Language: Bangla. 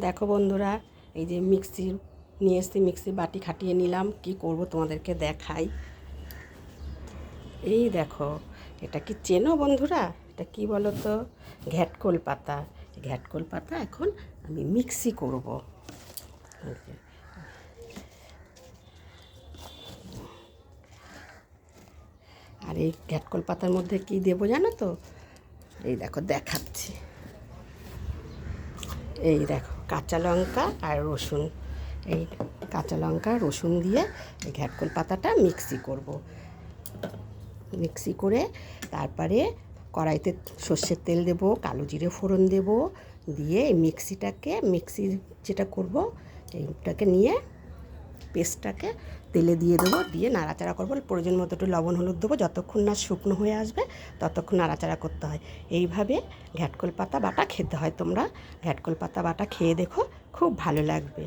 দেখো বন্ধুরা, এই যে মিক্সি নিয়ে এসেছি, মিক্সি বাটি খাটিয়ে নিলাম। কি করব তোমাদেরকে দেখাই। এই দেখো, এটা কি চেনো বন্ধুরা? এটা কি বলো তো? ঘ্যাটকোল পাতা। ঘ্যাটকোল পাতা এখন আমি মিক্সি করব। আর এই ঘ্যাটকোল পাতার মধ্যে কি দেবো জানো তো? এই দেখো দেখাচ্ছি। এই দেখো, কাঁচা লঙ্কা আর রসুন। এই কাঁচা লঙ্কা রসুন দিয়ে এই ঘ্যাটকোল পাতাটা মিক্সি করব। মিক্সি করে তারপরে কড়াইতে সর্ষের তেল দেব, কালো জিরে ফোড়ন দেব, দিয়ে এই মিক্সি যেটা করব এইটাকে নিয়ে পেস্টটাকে তেলে দিয়ে দেবো, দিয়ে নাড়াচাড়া করবো। প্রয়োজন মতো একটু লবণ হলুদ দেবো। যতক্ষণ না শুকনো হয়ে আসবে ততক্ষণ নাড়াচাড়া করতে হয়। এইভাবে ঘ্যাটকোল পাতা বাটা খেতে হয়। তোমরা ঘ্যাটকোল পাতা বাটা খেয়ে দেখো, খুব ভালো লাগবে।